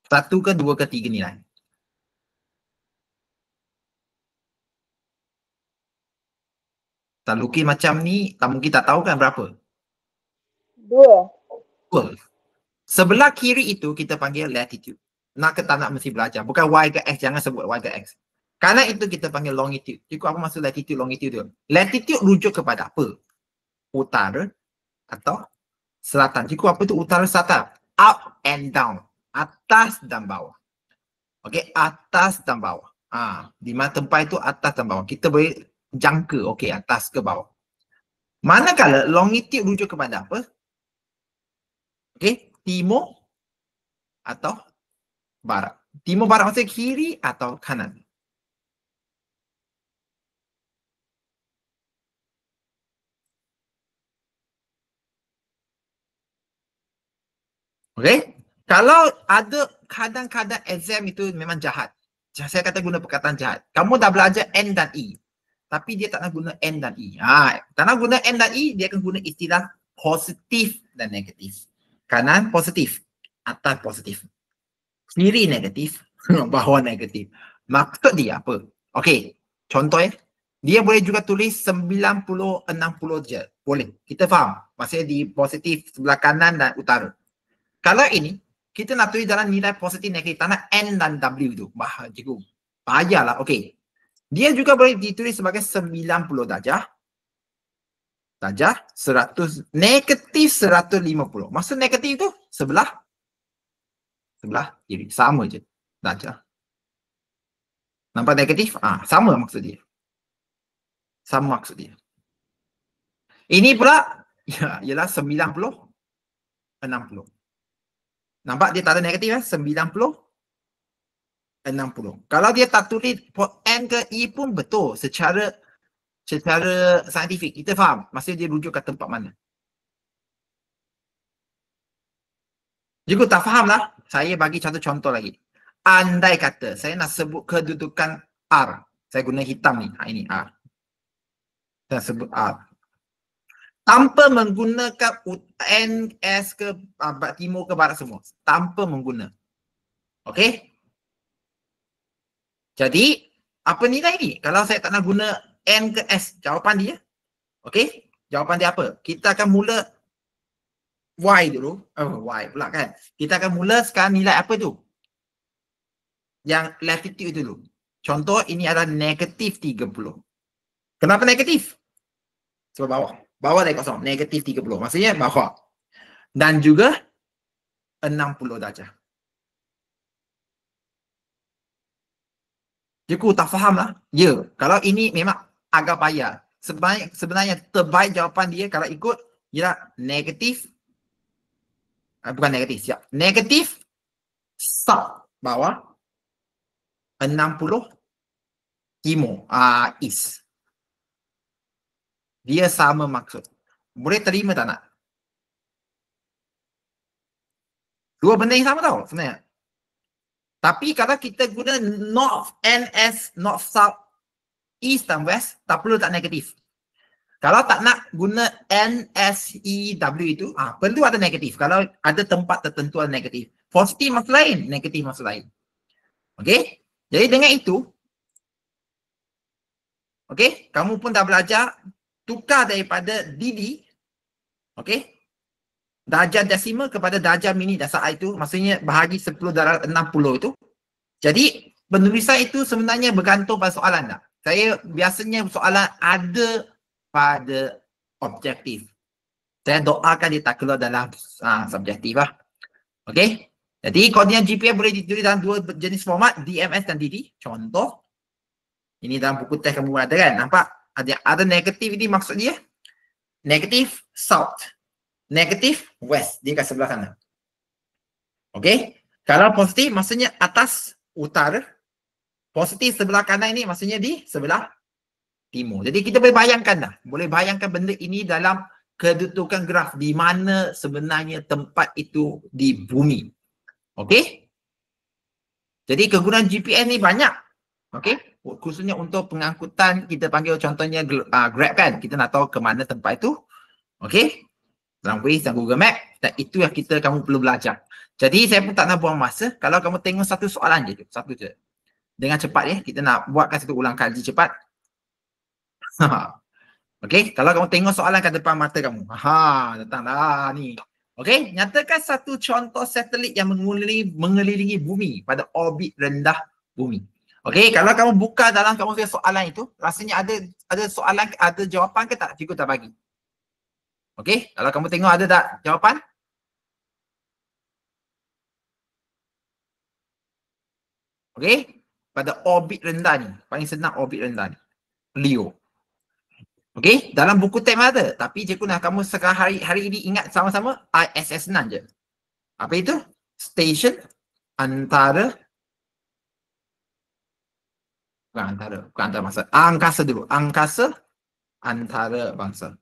Satu ke 2 ke 3 nilai? Tak lukis macam ni, tak mungkin tak tahu kan berapa? 2. Sebelah kiri itu kita panggil latitude. Nak ke tak nak mesti belajar. Bukan Y ke X, jangan sebut Y ke X. Karena itu kita panggil longitude. Cikgu apa maksud latitude, longitude tu? Latitude rujuk kepada apa? Utara atau selatan. Cikgu apa tu utara selatan? Up and down. Atas dan bawah. Okey, atas dan bawah. Di mana tempat itu atas dan bawah. Kita boleh jangka, okey, atas ke bawah. Manakala longitude rujuk kepada apa? Okey, timur atau barat. Timur barat maksudnya kiri atau kanan. Okey? Kalau ada kadang-kadang exam itu memang jahat. Saya kata guna perkataan jahat. Kamu dah belajar N dan E. Tapi dia tak nak guna N dan E. Tak nak guna N dan E, dia akan guna istilah positif dan negatif. Kanan positif, atas positif. Kiri negatif, bawah negatif. Maksud dia apa? Okey, contoh dia boleh juga tulis 90-60 je. Boleh, kita faham. Maksudnya di positif sebelah kanan dan utara. Kalau ini, kita nak tulis dalam nilai positif negatif, tak nak N dan W tu. Cikgu, payahlah. Okey. Dia juga boleh ditulis sebagai 90 darjah. Darjah 100, negatif 150. Maksud negatif tu sebelah kiri. Sama je darjah. Nampak negatif? Sama maksud dia. Sama maksud dia. Ini pula ialah 90, 60. Nampak dia tak ada negatif 90, 60. Kalau dia tak tulis N ke E pun betul secara saintifik. Kita faham. Maksudnya dia rujuk ke tempat mana. Cikgu tak faham lah. Saya bagi satu contoh lagi. Andai kata saya nak sebut kedudukan R. Saya guna hitam ni. Ini R. Saya sebut R. Tanpa menggunakan N, S ke timur ke barat semua. Tanpa mengguna. Okey? Jadi, apa nilai ni? Kalau saya tak nak guna N ke S, jawapan dia. Okey? Jawapan dia apa? Kita akan mula Y dulu. Y pula kan. Kita akan mula sekarang nilai apa tu? Yang latitude dulu. Contoh ini adalah negatif 30. Kenapa negatif? Sebab bawah. Bawah dari kosong. Negatif 30. Maksudnya bawah. Dan juga 60 darjah. Cikgu tak faham lah. Ya. Kalau ini memang agak payah. Sebenarnya terbaik jawapan dia kalau ikut ialah negatif. Bukan negatif. Siap. Negatif sub bawah. 60 timur. East. Dia sama maksud. Boleh terima tak nak? Dua benda yang sama tau sebenarnya. Tapi kalau kita guna north, NS, north, south, east dan west, tak perlu tak negatif. Kalau tak nak guna NSEW itu, perlu ada negatif. Kalau ada tempat tertentu ada negatif. Positif maksud lain, negatif maksud lain. Okey? Jadi dengan itu, okey, kamu pun dah belajar tukar daripada DD, okey, darjah desimal kepada darjah mini dasar I itu, maksudnya bahagi 10/60 itu. Jadi penulisan itu sebenarnya bergantung pada soalan tak? Saya biasanya soalan ada pada objektif. Saya doakan dia tak keluar dalam subjektif lah. Okey. Jadi koordinat GPA boleh ditulis dalam dua jenis format, DMS dan DD. Contoh, ini dalam buku teks kamu ada kan? Nampak? Ada negatif ini maksud dia. Negatif south. Negatif west. Dia kat sebelah sana. Okey. Kalau positif maksudnya atas utara. Positif sebelah kanan ini maksudnya di sebelah timur. Jadi kita boleh bayangkan dah. Boleh bayangkan benda ini dalam kedudukan graf di mana sebenarnya tempat itu di bumi. Okey? Jadi kegunaan GPS ni banyak. Okey? Khususnya untuk pengangkutan, kita panggil contohnya Grab kan. Kita nak tahu ke mana tempat itu. Okey? Dalam Waze dan Google Map. Dan itu yang kamu perlu belajar. Jadi saya pun tak nak buang masa. Kalau kamu tengok satu soalan je. Satu je. Dengan cepat ya. Kita nak buatkan satu ulang kaji cepat. Okey, kalau kamu tengok soalan kat depan mata kamu. Datang dah ni. Okey, nyatakan satu contoh satelit yang mengelilingi bumi pada orbit rendah bumi. Okey, kalau kamu buka dalam kamu punya soalan itu, rasanya ada soalan, ada jawapan ke tak? Cikgu tak bagi. Okey, kalau kamu tengok ada tak jawapan? Okey, pada orbit rendah ni, paling senang orbit rendah ni. Leo. Okey, dalam buku teks ada. Tapi cikgu nak kamu sekarang hari ini ingat sama-sama ISS 6 je. Apa itu? Station antara bukan antara bangsa. Angkasa dulu. Angkasa antara bangsa.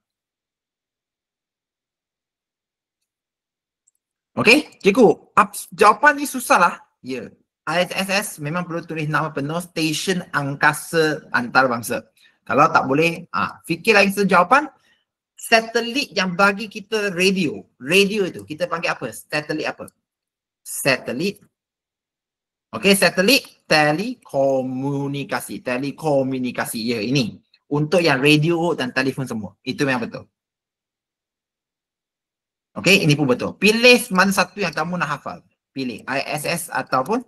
Okey, cikgu, jawapan ni susah lah. Ya. ISS memang perlu tulis nama penuh Station Angkasa Antarabangsa. Kalau tak boleh, fikir lagi jawapan. Satelit yang bagi kita radio. Radio itu, kita panggil apa? Satelit apa? Satelit. Okey, satelit telekomunikasi. Telekomunikasi, ya ini. Untuk yang radio dan telefon semua. Itu memang betul. Okey, ini pun betul. Pilih mana satu yang kamu nak hafal. Pilih ISS ataupun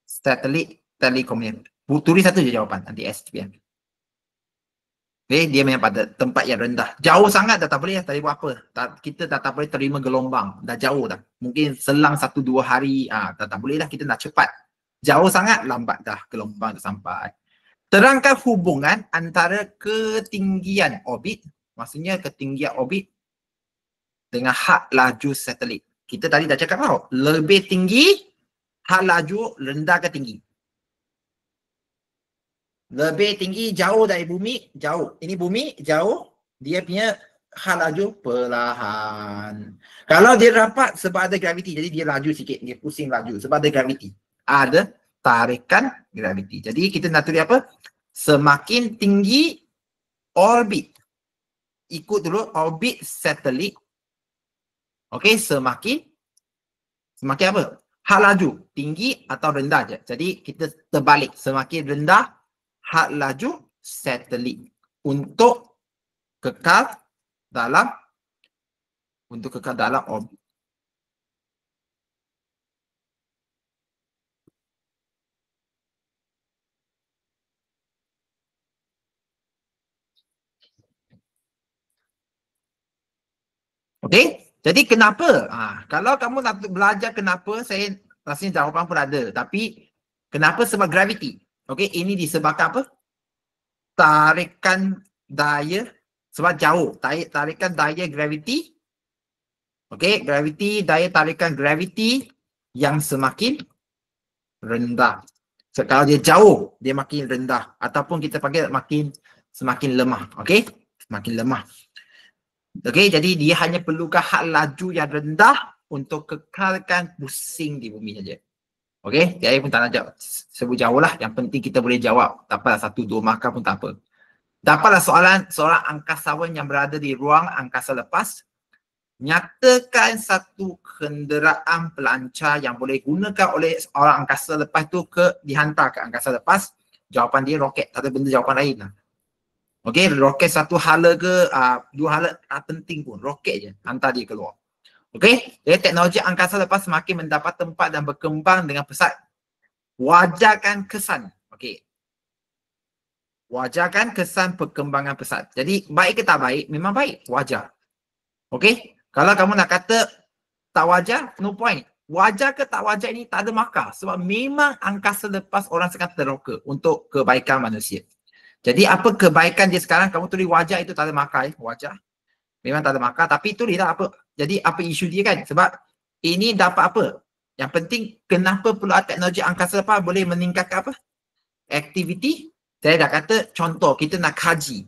satelit telekomunikasi. Tulis satu je jawapan, nanti SPM. Okay, dia memang pada tempat yang rendah. Jauh sangat dah tak boleh, tak boleh buat apa. Kita dah tak boleh terima gelombang. Dah jauh dah. Mungkin selang 1-2 hari, tak boleh dah, kita nak cepat. Jauh sangat, lambat dah gelombang dah sampai. Terangkan hubungan antara ketinggian orbit, maksudnya ketinggian orbit dengan had laju satelit. Kita tadi dah cakap tau, lebih tinggi, had laju rendah ke tinggi. Lebih tinggi jauh dari bumi, jauh. Ini bumi, jauh. Dia punya had laju perlahan. Kalau dia rapat sebab ada graviti, jadi dia laju sikit. Dia pusing laju sebab ada graviti. Ada tarikan graviti. Jadi kita nak tulis apa? Semakin tinggi orbit. Ikut dulu orbit satelit. Okey, semakin apa? Had laju, tinggi atau rendah je. Jadi kita terbalik. Semakin rendah had laju satelit untuk kekal dalam orbit. Okey, jadi kenapa? Kalau kamu nak belajar kenapa, saya rasanya jawapan pun ada. Tapi kenapa? Sebab graviti. Okey, ini disebabkan apa? Tarikan daya, sebab jauh. Tarikan daya graviti. Okey, graviti, daya tarikan graviti yang semakin rendah. So, kalau dia jauh, dia makin rendah. Ataupun kita panggil semakin lemah. Okey, semakin lemah. Okey, jadi dia hanya perlukan had laju yang rendah untuk kekalkan pusing di bumi saja. Okey, saya pun tak nak jawab sebut jauh lah. Yang penting kita boleh jawab. Tak apalah 1-2 markah pun tak apa. Dapatlah seorang angkasawan yang berada di ruang angkasa lepas. Nyatakan satu kenderaan pelancar yang boleh gunakan oleh orang angkasa lepas tu dihantar ke angkasa lepas. Jawapan dia roket. Tak ada benda jawapan lain lah. Okey, roket satu hala ke dua hala tak penting pun, roket je hantar dia keluar. Okey, jadi teknologi angkasa lepas semakin mendapat tempat dan berkembang dengan pesat. Wajarkan kesan. Okey. Wajarkan kesan perkembangan pesat. Jadi baik ke tak baik, memang baik, wajar. Okey, kalau kamu nak kata tak wajar, no point. Wajar ke tak wajar ini tak ada markah sebab memang angkasa lepas orang sangat teroka untuk kebaikan manusia. Jadi apa kebaikan dia sekarang, kamu tulis wajar itu tak ada markah, wajar. Memang tak ada markah, tapi tulislah apa. Jadi apa isu dia kan? Sebab ini dapat apa? Yang penting kenapa perlu teknologi angkasa lepas boleh meningkatkan apa? Aktiviti. Saya dah kata contoh kita nak kaji.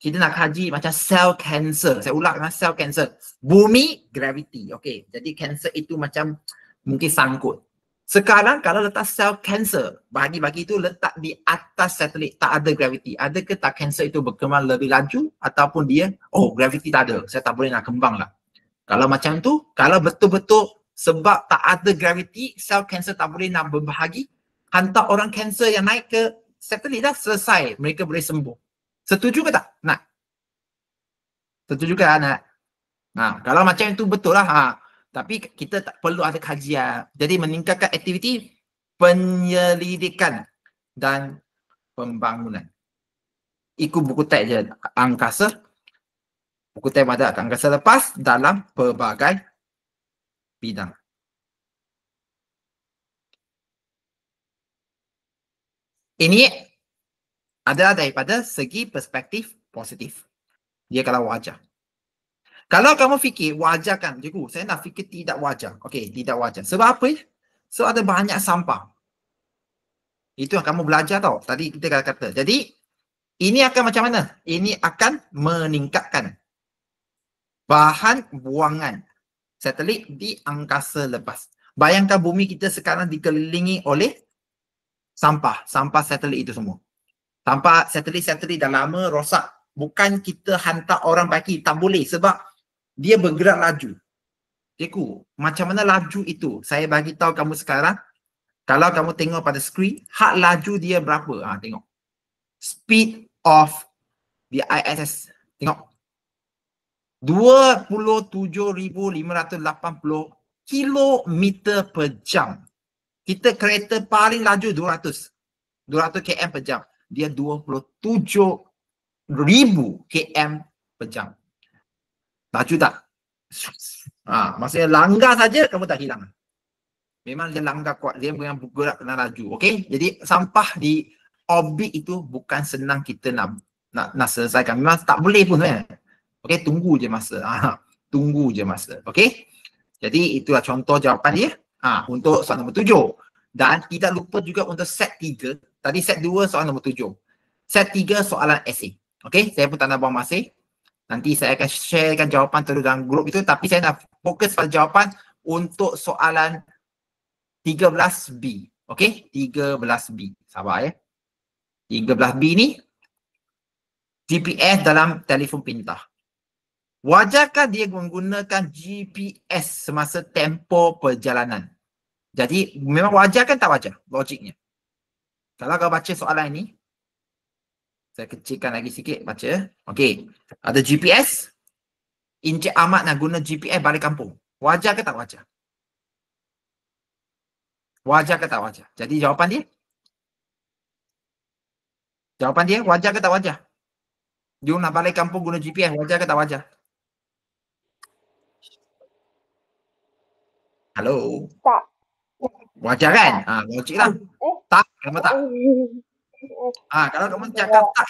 Kita nak kaji macam cell cancer. Saya ulang dengan cell cancer. Bumi, gravity. Okey. Jadi cancer itu macam mungkin sangkut. Sekarang kalau letak sel cancer, bahagi-bahagi itu letak di atas satelit, tak ada gravity. Adakah tak cancer itu berkembang lebih laju ataupun dia, oh gravity tak ada, saya tak boleh nak kembang lah. Kalau macam tu, kalau betul-betul sebab tak ada gravity, sel cancer tak boleh nak berbahagi, hantar orang cancer yang naik ke satelit dah, selesai. Mereka boleh sembuh. Setuju ke tak? Nak? Setuju ke nak? Nah, kalau macam itu betul lah. Tapi kita tak perlu ada kajian. Jadi meningkatkan aktiviti penyelidikan dan pembangunan. Ikut buku teks je angkasa. Buku teks ada angkasa lepas dalam pelbagai bidang. Ini adalah daripada segi perspektif positif. Dia kalau wajar. Kalau kamu fikir wajar kan, cikgu, saya nak fikir tidak wajar. Okey, tidak wajar. Sebab apa? Sebab ada banyak sampah. Itu yang kamu belajar tau. Tadi kita kata. Jadi, ini akan macam mana? Ini akan meningkatkan bahan buangan satelit di angkasa lepas. Bayangkan bumi kita sekarang dikelilingi oleh sampah. Sampah satelit itu semua. Sampah satelit-satelit dah lama rosak. Bukan kita hantar orang bagi. Tak boleh sebab dia bergerak laju. Cikgu, macam mana laju itu? Saya bagi tahu kamu sekarang. Kalau kamu tengok pada skrin, hak laju dia berapa? Tengok. Speed of the ISS. Tengok. 27,580 kilometer per jam. Kita kereta paling laju 200 km per jam. Dia 27,000 km per jam. Laju tak? Maksudnya langgar saja kamu tak hilang. Memang dia langgar kuat, dia memang bergerak kena laju. Okey, jadi sampah di orbit itu bukan senang kita nak selesaikan. Memang tak boleh pun kan. Okey, tunggu je masa. Tunggu je masa. Okey. Jadi itulah contoh jawapan dia. Untuk soalan nombor 7. Dan tidak lupa juga untuk set 3. Tadi set 2 soalan nombor 7. Set 3 soalan esei. Okey, saya pun tak nak buang masa. Nanti saya akan sharekan jawapan terus dalam grup itu, tapi saya nak fokus pada jawapan untuk soalan 13B. Okey, 13B. Sabar ya. 13B ni GPS dalam telefon pintar. Wajarkah dia menggunakan GPS semasa tempoh perjalanan? Jadi memang wajar kan tak wajar logiknya? Kalau kau baca soalan ini, saya kecilkan lagi sikit baca. Okey, ada GPS. Encik Ahmad nak guna GPS balik kampung. Wajar ke tak wajar? Wajar ke tak wajar? Jadi jawapan dia? Jawapan dia wajar ke tak wajar? Dia nak balik kampung guna GPS, wajar ke tak wajar? Halo? Tak. Wajar kan? Logik lah. Tak, kenapa tak? Kalau kamu cakap tak,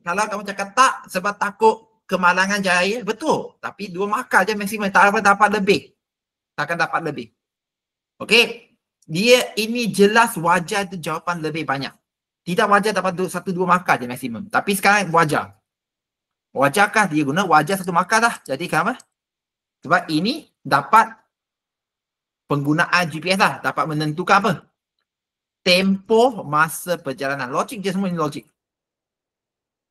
kalau kamu cakap tak sebab takut kemalangan jaya, betul. Tapi 2 markah je maksimum, tak dapat lebih. Takkan dapat lebih. Okey, dia ini jelas wajar tu jawapan lebih banyak. Tidak wajar dapat 1-2 markah je maksimum. Tapi sekarang wajar. Wajarkah dia guna? Wajar 1 markah dah. Jadi kenapa? Sebab ini dapat penggunaan GPS lah. Dapat menentukan apa? Tempoh masa perjalanan. Logik je semua ini logik.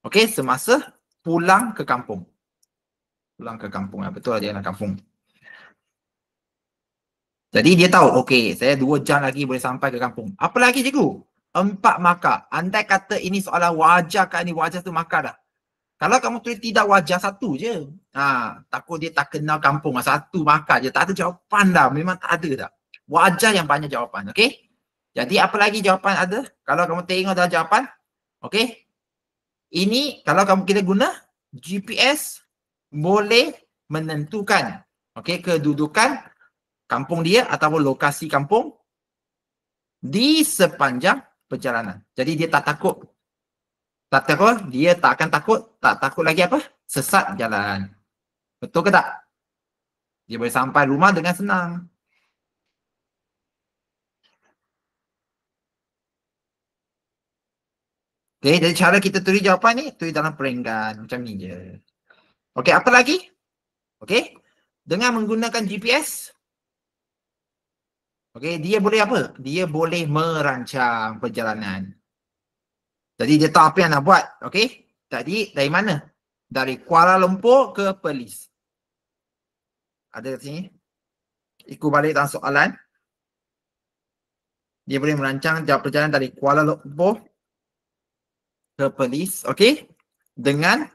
Okey, semasa pulang ke kampung. Pulang ke kampung. Betul lah dia nak kampung. Jadi dia tahu, okey, saya 2 jam lagi boleh sampai ke kampung. Apa lagi cikgu? 4 markah. Andai kata ini soalan wajar kan, ini wajar tu markah dah. Kalau kamu tulis tidak wajar, 1 je. Takut dia tak kenal kampung, 1 markah je. Tak ada jawapan dah. Memang tak ada dah. Wajar yang banyak jawapan. Okay? Jadi apa lagi jawapan ada? Kalau kamu tengok dalam jawapan. Okay? Ini kalau kamu kita guna GPS boleh menentukan kedudukan kampung dia ataupun lokasi kampung di sepanjang perjalanan. Jadi dia tak takut. Dia tak akan takut. Tak takut lagi apa? Sesat jalan. Betul ke tak? Dia boleh sampai rumah dengan senang. Okay, jadi cara kita tulis jawapan ni, tulis dalam perenggan. Macam ni je. Okay, apa lagi? Okay, dengan menggunakan GPS, okay, dia boleh apa? Dia boleh merancang perjalanan. Jadi dia tahu apa yang nak buat. Okay, tadi dari mana? Dari Kuala Lumpur ke Perlis. Ada kat sini. Ikut balik dalam soalan. Dia boleh merancang perjalanan dari Kuala Lumpur ke Perlis. Okay, dengan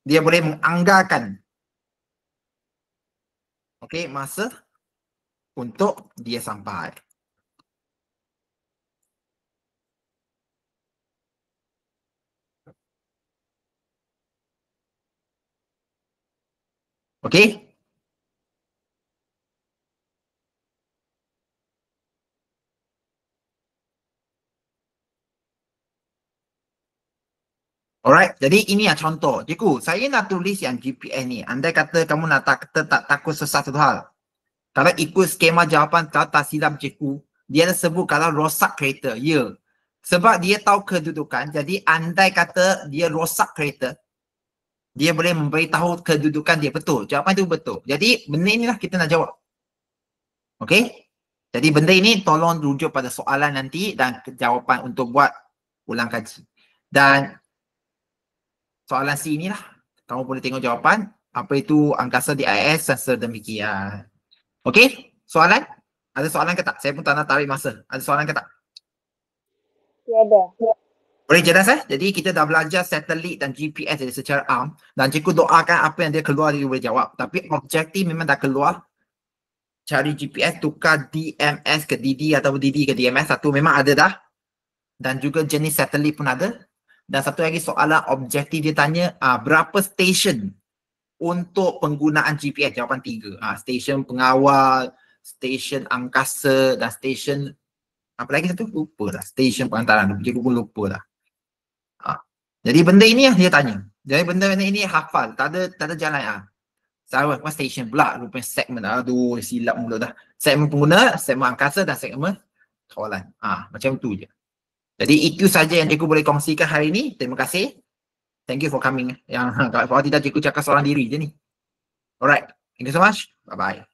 dia boleh menganggarkan masa untuk dia sampai. Okay. Alright, jadi ini contoh. Cikgu, saya nak tulis yang GPS ni. Andai kata kamu nak tak takut sesat satu hal. Kalau ikut skema jawapan kalau tak silap cikgu, dia ada sebut kalau rosak kereta. Ya. Sebab dia tahu kedudukan, jadi andai kata dia rosak kereta, dia boleh memberitahu kedudukan dia. Betul. Jawapan itu betul. Jadi benda inilah kita nak jawab. Okay? Jadi benda ini tolong rujuk pada soalan nanti dan jawapan untuk buat ulang kaji. Dan soalan C inilah. Kamu boleh tengok jawapan. Apa itu angkasa DIS dan sedemikian. Okey? Soalan? Ada soalan ke tak? Saya pun tak nak tarik masa. Ada soalan ke tak? Tiada. Boleh jelas Jadi kita dah belajar satelit dan GPS jadi secara am. Dan cikgu doakan apa yang dia keluar dia boleh jawab. Tapi objektif memang dah keluar. Cari GPS tukar DMS ke DD atau DD ke DMS. Satu memang ada dah. Dan juga jenis satelit pun ada. Dan satu lagi soalan objektif dia tanya berapa stesen untuk penggunaan GPS? Jawapan 3. Stesen pengawal, stesen angkasa dan stesen apa lagi satu? Lupa dah. Stesen pengantaran. Cikgu pun lupa dah. Jadi benda ini yang dia tanya. Jadi benda ini hafal. Tak ada jalan. Sama stesen pula. Rupanya segmen. Aduh, silap mula dah. Segmen pengguna, segmen angkasa dan segmen kawalan. Macam tu je. Jadi itu saja yang cikgu boleh kongsikan hari ini. Terima kasih. Thank you for coming. Kalau tidak cikgu cakap seorang diri je ni. Alright. Thank you so much. Bye-bye.